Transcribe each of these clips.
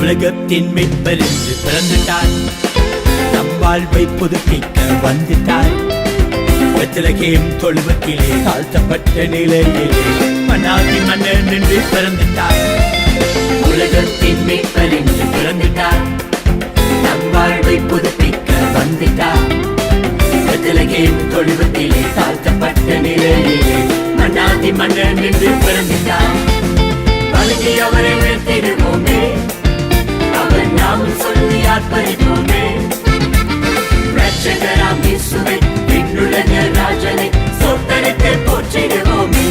உலகத்தின் மீட்பர் என்று பிறந்துட்டார். நம் வாழ்வை புதுப்பிக்க வந்துட்டார். பெத்லகேம் தொழுவத்திலே தாழ்த்தப்பட்ட நிலையிலே மன்னாதி மன்னன் என்று பிறந்துட்டார். உலகத்தின் மீட்பர் என்று பிறந்துட்டார். நம் வாழ்வை புதுப்பிக்க வந்துட்டார். பெத்லகேம் தொழுவத்திலே தாழ்த்தப்பட்ட நிலையிலே மன்னாதி மன்னன் என்று பிறந்துட்டார். வணங்கி அவரை உயர்த்திடுவோமே, அவர் நாமம் சொல்லி ஆர்ப்பரிப்போமே. ரட்சகராம் இயேசுவை விண்ணுலக ராஜனை சொத்தரித்து போற்றிடுவோமே.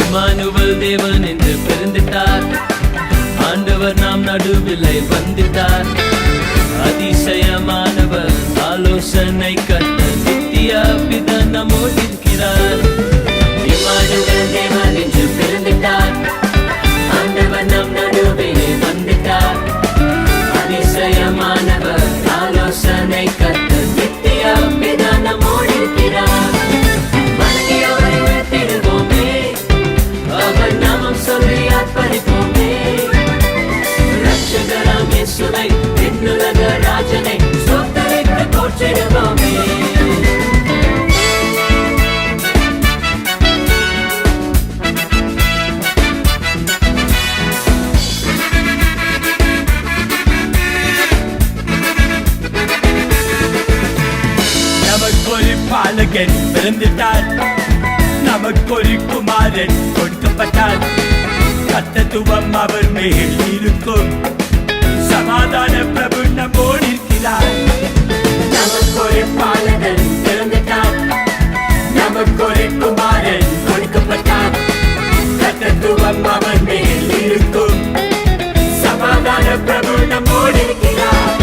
இம்மானுவேல் தேவன் என்று பிறந்துட்டார். ஆண்டவர் நாம் நடுவிலே வந்திட்டார். அதிசயமானவர், ஆலோசனை கர்த்தர், நித்திய பிதா நம்மோடு இருக்கிறார். இம்மானுவேல் தேவன் என்று பிறந்துட்டார். ஆண்டவர் நம் நடுவிலே வந்திட்டார். அதிசயமானவர், ஆலோசனை கர்த்தர், நித்திய பிதா நம்மோடு இருக்கிறார். வணங்கி அவரை உயர்த்திடுவோமே, அவர் நாமம் சொல்லி ஆர்ப்பரிப்போமே. ரட்சகராம் இயேசுவை விண்ணுலக ராஜனை சொத்தரித்து போற்றிடுவோமே. நமக்கொரு பாலகன் பிறந்துட்டார். நமக்கொரு குமாரன் கொடுக்கப்பட்டார். கர்த்தத்துவம் அவர் மேல் இருக்கும். சமாதான பிரபு நம்மோடு இருக்கிறார். நமக்கொரு பாலகன் பிறந்துட்டார். நமக்கொரு குமாரன் கொடுக்கப்பட்டார். கர்த்தத்துவம் அவர் மேல் இருக்கும். சமாதான பிரபு நம்மோடு இருக்கிறார்.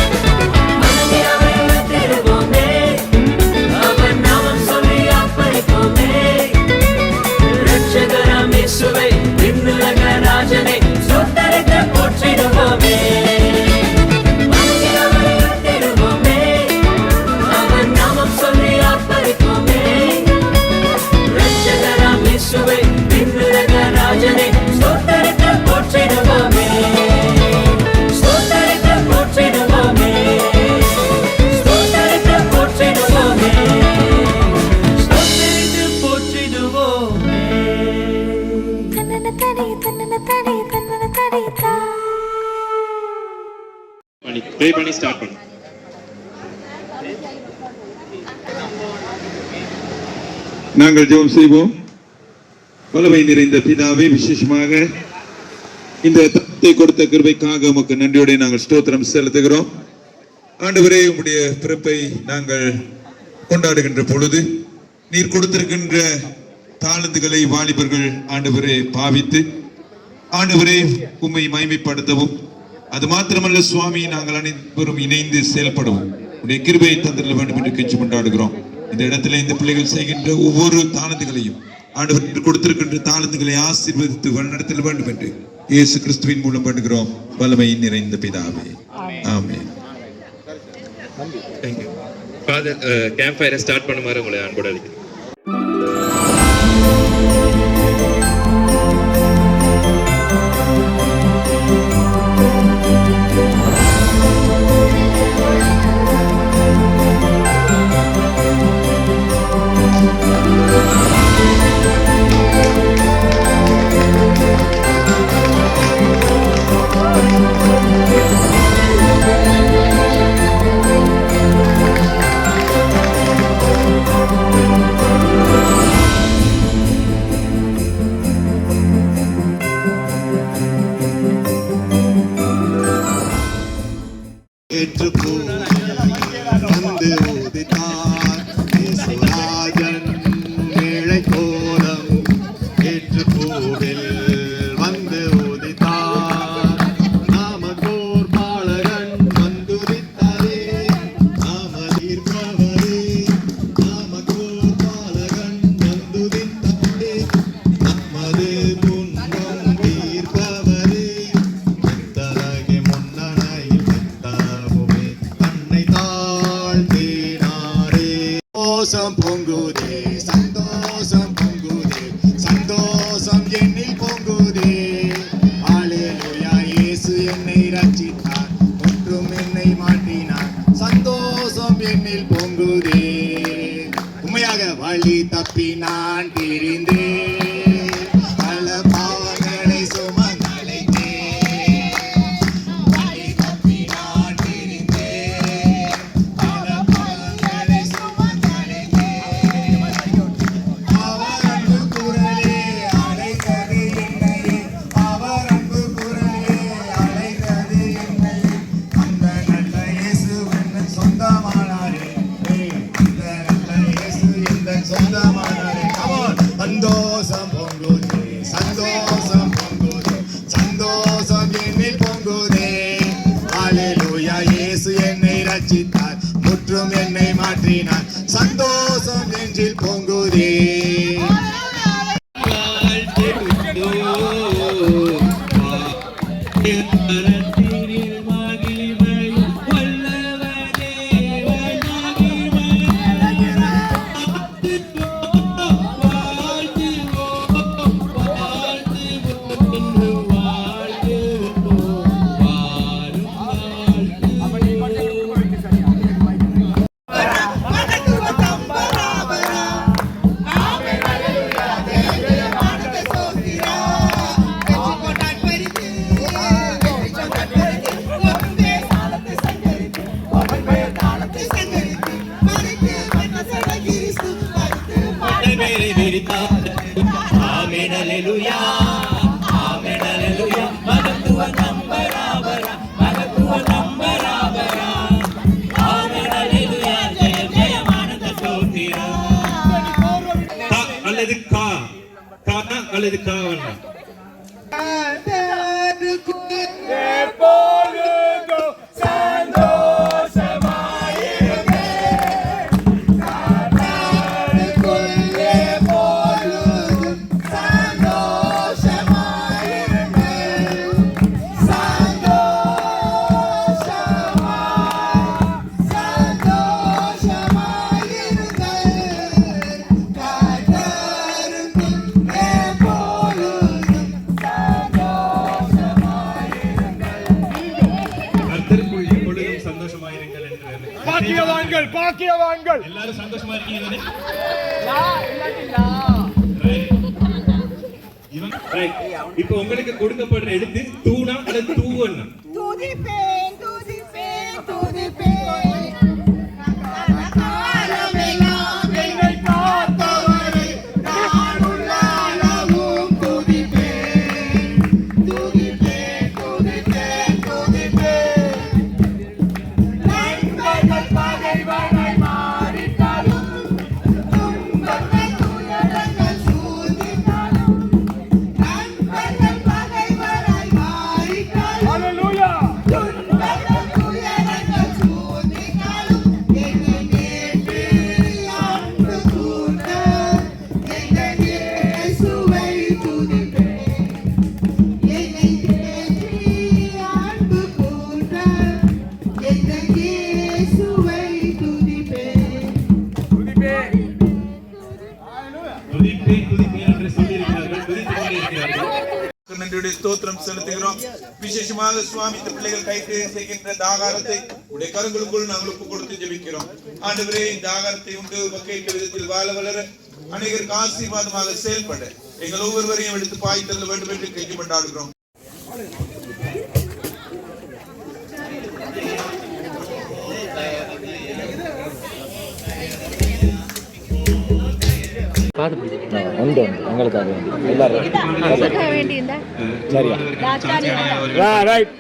இயேசுவை விண்ணுலக ராஜனை சொத்தரித்து போற்றிடுவோமே. வணங்கி அவரை உயர்த்திடுவோமே, அவர் நாமம் சொல்லி ஆர்ப்பரிப்போமே. ரட்சகராம் இயேசுவை விண்ணுலக ராஜனை சொத்தரித்து போற்றிடுவோமே. சொத்தரித்து போற்றிடுவோமே. சொத்தரித்து போற்றிடுவோமே. சொத்தரித்து போற்றிடுவோமே. ப்ரே பண்ணி ஸ்டார்ட் பண்ணு. நாங்கள் ஜெபம் செய்வோம். வல்லமை நிறைந்த பிதாவே, விசேஷமாக இந்த தத்தை கொடுத்த கிருபைக்காக உமக்கு நன்றியோடு நாங்கள் ஸ்தோத்திரம் செலுத்துகிறோம். ஆண்டவரே, உம்முடைய பிறப்பை நாங்கள் கொண்டாடுகின்ற பொழுது நீர் கொடுத்திருக்கின்ற தாளந்துகளை வாலிபர்கள் ஆண்டவரே பாவித்து ஆண்டவரே உம்மை மகிமைப்படுத்தவும், அது மாத்திரமல்ல சுவாமி, நாங்கள் அனைவரும் இணைந்து செயல்படவும் உடைய கிருபையை தந்திர வேண்டும் என்று கெஞ்சி கொண்டாடுகிறோம். இந்த இடத்துல இந்த பிள்ளைகள் செய்கின்ற ஒவ்வொரு தாளந்துகளையும் ஆண்டவர் கொடுத்திருக்கின்ற தாளந்துகளை ஆசீர்வதித்து வழிநடத்தல் வேண்டும் என்று இயேசு கிறிஸ்துவின் மூலம் பண்ணுகிறோம். வல்லமை நிறைந்த பிதாவே, amen. Thank you. Father, camp ஃபயரை ஸ்டார்ட் பண்ணுமாறு உங்களை அன்போடு அழைக்கிறேன். சந்தோஷம் பொங்குதே சந்தோஷம் பொங்குதே சந்தோஷம் என்னில் பொங்குதே அல்லேலூயா இயேசு என்னை ரட்சித்தார் மற்றும் என்னை மாற்றினார் சந்தோஷம் என்னில் பொங்குதே உண்மையாக வழி தப்பி நான் திரிந்தேன் பல பாவங்களை சுமந்தழைத்தேன் வழி தப்பி நான் திரிந்தேன் பல பாவங்களை சுமந்தழைத்தேன் அவர் அன்பு குரலே அழைத்தது என்னை அவர் அன்பு குரலே அழைத்தது என்னை அந்த நல்ல இயேசு என் சொந்தமானாரே அந்த நல்ல இயேசு என் சொந்தமானாரே சந்தோஷம் பொங்குதே சந்தோஷம் பொங்குதே சந்தோஷம் என்னில் பொங்குதே அல்லேலூயா இயேசு என்னை ரட்சித்தார் முற்றும் என்னை மாற்றினார் சந்தோஷம் நெஞ்சில் பொங்குதே ஆமென் அல்லேலூயா ஆமென் அல்லேலூயா மகத்துவ நம்பராபரா மகத்துவ நம்பராபரா ஆமென் அல்லேலூயா ஜெய ஜெயம் ஆனந்த ஸ்தோத்திரம் கா அல்லது கா கானா அல்லது காவண்ணா பாக்கியவான்கள் எல்லாரும் சந்தோஷமா இருக்கீங்க இப்போ உங்களுக்கு கொடுக்கப்படுற எழுத்து தூணா அல்லது தூவண்ணா துதிப்பேன் துதிப்பேன் துதிப்பேன் காலமெல்லாம் என்னை காத்தவரை நான் உள்ள அளவும் துதிப்பேன் துதிப்பேன் துதிப்பேன் துதிப்பேன் நண்பர்கள் பகைவராய் மாறிட்டாலும் துன்பங்கள் துயரங்கள் சூழ்ந்திட்டாலும் நண்பர்கள் பகைவராய் மாறிட்டாலும் ஹalleluya துன்பங்கள் துயரங்கள் சூழ்ந்திட்டாலும் என்னை நேற்று அன்பு கூர்ந்த எங்கள் இயேசுவை துதிப்பேன் என்னை நேற்று அன்பு கூர்ந்த எங்கள் இயேசுவை துதிப்பேன் துதிப்பேன் என்று சொல்லியிருக்கிறார்கள் துதித்துக் கொண்டிருக்கிறார்கள் நன்றியுடைய ஸ்தோத்திரம் செலுத்துகிறோம். விசேஷமாக சுவாமி இந்த பிள்ளைகள் கைக்கு செய்கின்ற இந்த ஆகாரத்தை உடைய கரங்களுக்குள் நாங்கள் ஒப்பு கொடுத்து ஜெபிக்கிறோம். ஆண்டவரே இந்த ஆகாரத்தை உண்டு வகையிட்ட விதத்தில் வாழ வளர அநேகருக்கு ஆசீர்வாதமாக செயல்பட எங்கள் ஒவ்வொருவரையும் எடுத்து பாய் தள்ள வேண்டும் என்று கேட்டு கொண்டாடுகிறோம். உண்டு உங்களுக்காக எல்லாரும் சரியா ரைட்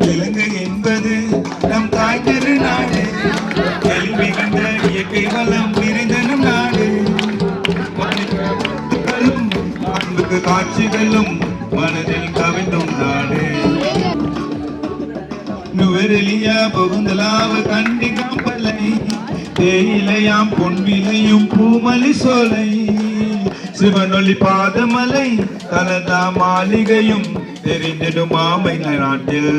இலங்கை என்பது நம் தாய் திருநாடு கல்வி கண்ட இயற்கை வளம் நிறைந்தனும் நாடு அன்புக்கு காட்சிகளும் மனதில் கவிழ்ந்தும் நாடு நுவரெலியா புகுந்தலாவ கண்டி கம்பலை தேயிலையாம் பொன் விளையும் பூமலி சோலை சிவனொளி பாதமலை தலதா மாளிகையும் தெரிந்திடும் மாமை நாட்டில்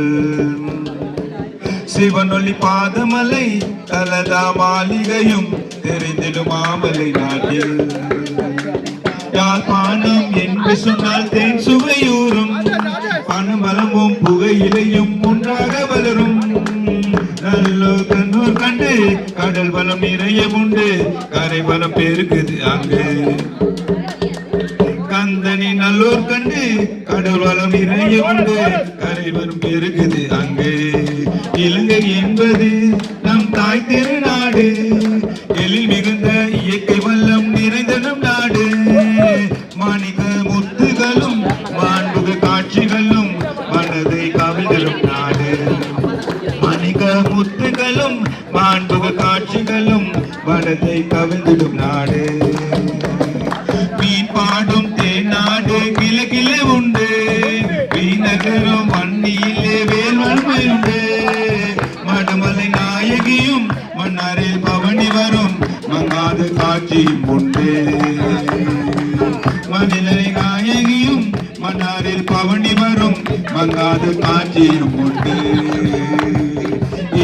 சிவனொளி பாதமலை தலதா மாளிகையும் தெரிந்திடும் மாமலை நாட்டில் யாழ்ப்பாணம் என்று சொன்னால் தேன் சுவையூறும் பனமரமும் புகையிலையும் ஒன்றாக வளரும் நல்லோ கண்ணூர் கண்டு கடல் வளம் நிறைய உண்டு கரை வளம் பெருக்குது அங்கு கந்தனி நல்லூர் கண்டு கடல் வளம் நிறைய உண்டு கரை வளம் பெருக்குது அங்கு இலங்கை என்பது நம் தாய் திருநாடு எழில் மிகுந்த இயற்கை வளம் நிறைந்த நம் நாடு மாணிக்க முத்துகளும் மாண்புக காட்சிகளும் மனதை கவிழ்ந்திடும் நாடு மாணிக்க முத்துகளும் மாண்புக காட்சிகளும் மனதை கவிழ்ந்திடும் நாடு மீன் பாடும் தேநாடு கிளகிள உண்டு மீனகரும் மண்ணியிலே வேல் வன்மை உண்டு மடமலை நாயகியும் மன்னாரில் பவனி வரும் மங்காத காட்சியும் உண்டு மதிலை நாயகியும் மன்னாரில் பவனி வரும் மங்காத காட்சியும் உண்டு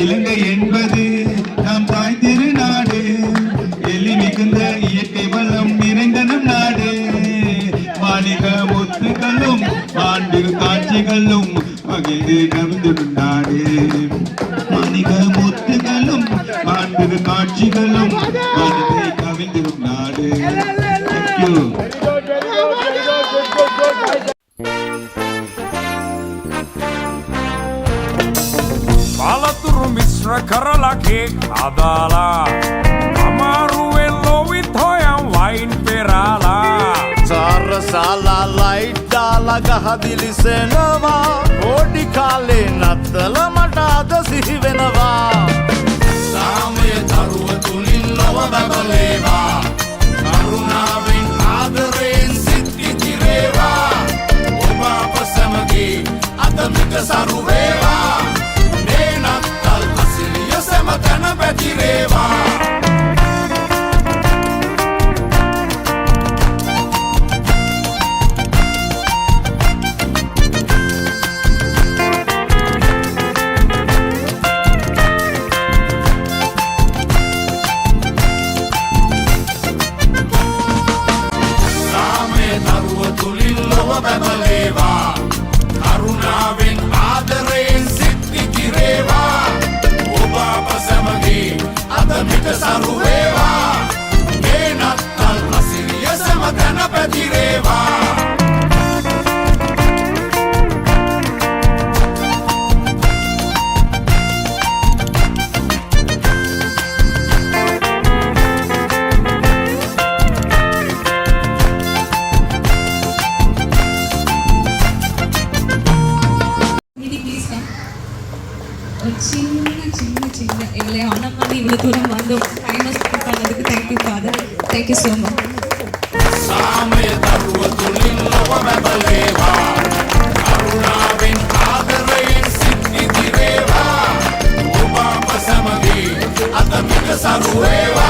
இலங்கை என்பது நம் தாய் திருநாடு எலி மிகுந்த இயற்கை வளம் நிறைந்த நம் நாடு மாணிக முத்துகளும் மாண்பு காட்சிகளும் மகிழ்ந்து கவிழ்ந்திடும் நாடு மாணிக முத்துகளும் மாண்பு காட்சிகளும் மனதை கவிழ்ந்திடும் நாடு. Thank you. Palaturu misra karalake adala Amaruel lovit hoyam wine perala Sarasala light dala gahadilisenava Kodi kale nattala mata ada sihi wenawa Samaya taruwa tulin lowa babaleva Karunaven adaren siddhi tireva Oba pasamage atamika saruveva Nenattal asiliya samatana patireva Karunaven adaren siddhi tireva Oba pasamage atamika saruveva Nenattal asiliya samatana patireva சின்ன எங்களை annum பண்ணி இவ்வளோ தூரம் வந்து டைமை spend பண்ணதுக்கு thank you father thank you so much Samaya taruwa tulin lowa babaleva Karunaven adaren siddhi tireva Oba pasamage atamika saruveva